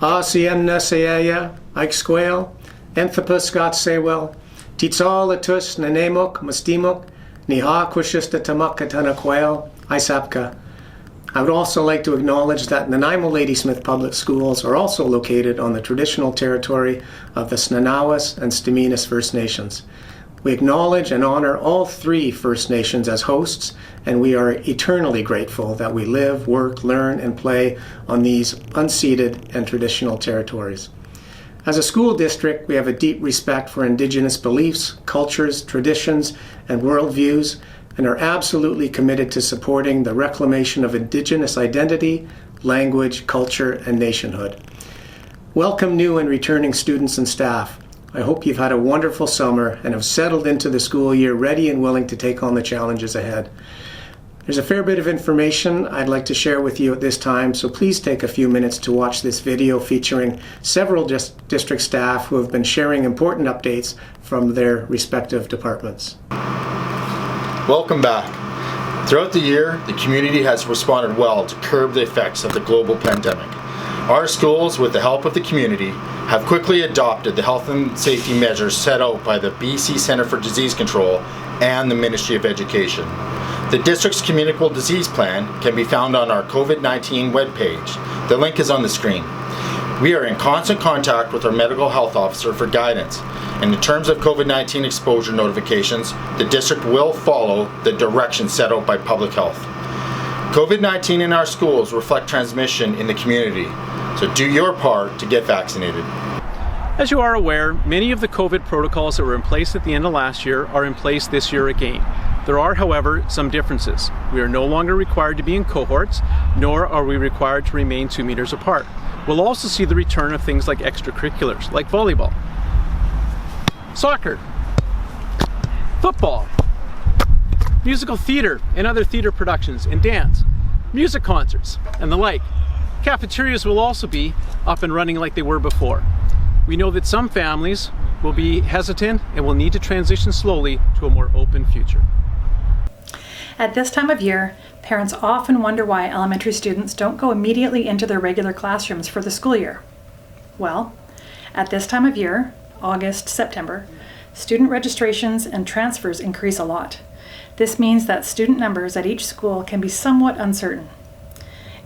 Siemna Seaya, Ike Squale, Enthapus Scott Sewell, Titsalatus Nanemuk Mustimuk, Niha Quishista Tamakatana Quail, Isapka. I would also like to acknowledge that Nanaimo Ladysmith Public Schools are also located on the traditional territory of the Snanawas and Staminas First Nations. We acknowledge and honor all three First Nations as hosts, and we are eternally grateful that we live, work, learn, and play on these unceded and traditional territories. As a school district, we have a deep respect for Indigenous beliefs, cultures, traditions, and worldviews, and are absolutely committed to supporting the reclamation of Indigenous identity, language, culture, and nationhood. Welcome new and returning students and staff. I hope you've had a wonderful summer and have settled into the school year ready and willing to take on the challenges ahead. There's a fair bit of information I'd like to share with you at this time, so please take a few minutes to watch this video featuring several district staff who have been sharing important updates from their respective departments. Welcome back. Throughout the year, the community has responded well to curb the effects of the global pandemic. Our schools, with the help of the community, have quickly adopted the health and safety measures set out by the BC Centre for Disease Control and the Ministry of Education. The district's communicable disease plan can be found on our COVID-19 webpage. The link is on the screen. We are in constant contact with our medical health officer for guidance, and in terms of COVID-19 exposure notifications, the district will follow the directions set out by public health. COVID-19 in our schools reflect transmission in the community, so do your part to get vaccinated. As you are aware, many of the COVID protocols that were in place at the end of last year are in place this year again. There are, however, some differences. We are no longer required to be in cohorts, nor are we required to remain 2 meters apart. We'll also see the return of things like extracurriculars, like volleyball, soccer, football, musical theater and other theater productions, and dance, music concerts, and the like. Cafeterias will also be up and running like they were before. We know that some families will be hesitant and will need to transition slowly to a more open future. At this time of year, parents often wonder why elementary students don't go immediately into their regular classrooms for the school year. Well, at this time of year, August, September, student registrations and transfers increase a lot. This means that student numbers at each school can be somewhat uncertain.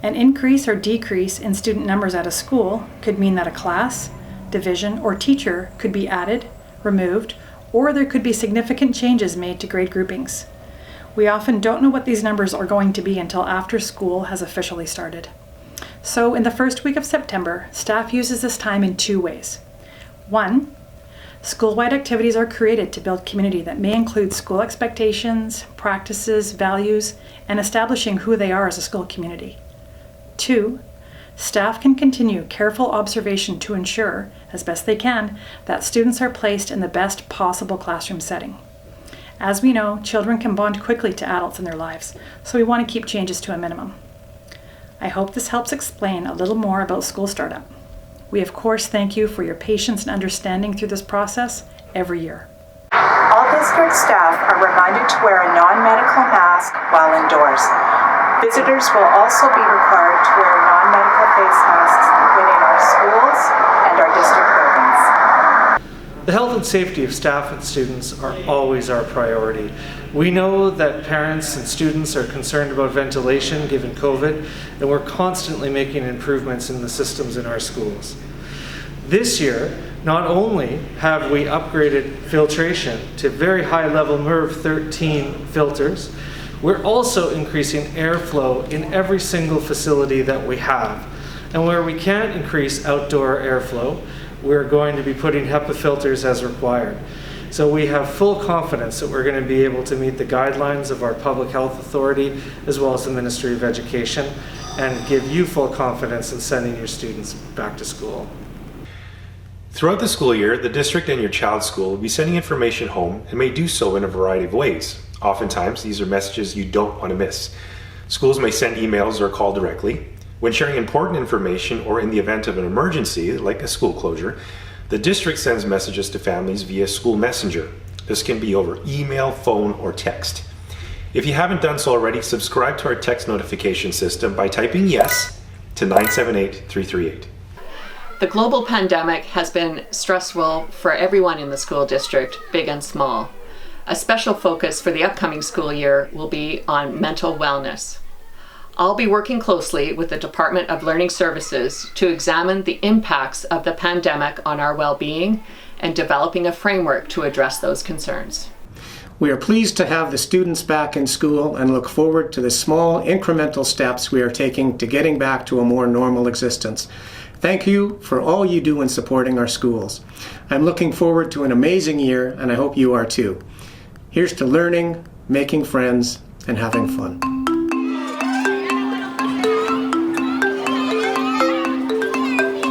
An increase or decrease in student numbers at a school could mean that a class, division, or teacher could be added, removed, or there could be significant changes made to grade groupings. We often don't know what these numbers are going to be until after school has officially started. So in the first week of September, staff uses this time in 2 ways. 1, school-wide activities are created to build community that may include school expectations, practices, values, and establishing who they are as a school community. 2, staff can continue careful observation to ensure, as best they can, that students are placed in the best possible classroom setting. As we know, children can bond quickly to adults in their lives, so we want to keep changes to a minimum. I hope this helps explain a little more about school startup. We of course thank you for your patience and understanding through this process every year. All district staff are reminded to wear a non-medical mask while indoors. Visitors will also be required to wear non-medical face masks when in our schools and our district buildings. The health and safety of staff and students are always our priority. We know that parents and students are concerned about ventilation given COVID, and we're constantly making improvements in the systems in our schools. This year, not only have we upgraded filtration to very high level MERV 13 filters, we're also increasing airflow in every single facility that we have. And where we can't increase outdoor airflow, we're going to be putting HEPA filters as required. So we have full confidence that we're going to be able to meet the guidelines of our Public Health Authority as well as the Ministry of Education and give you full confidence in sending your students back to school. Throughout the school year, the district and your child's school will be sending information home and may do so in a variety of ways. Oftentimes, these are messages you don't want to miss. Schools may send emails or call directly. When sharing important information or in the event of an emergency, like a school closure, the district sends messages to families via school messenger. This can be over email, phone, or text. If you haven't done so already, subscribe to our text notification system by typing yes to 978-338. The global pandemic has been stressful for everyone in the school district, big and small. A special focus for the upcoming school year will be on mental wellness. I'll be working closely with the Department of Learning Services to examine the impacts of the pandemic on our well-being and developing a framework to address those concerns. We are pleased to have the students back in school and look forward to the small incremental steps we are taking to getting back to a more normal existence. Thank you for all you do in supporting our schools. I'm looking forward to an amazing year, and I hope you are too. Here's to learning, making friends, and having fun.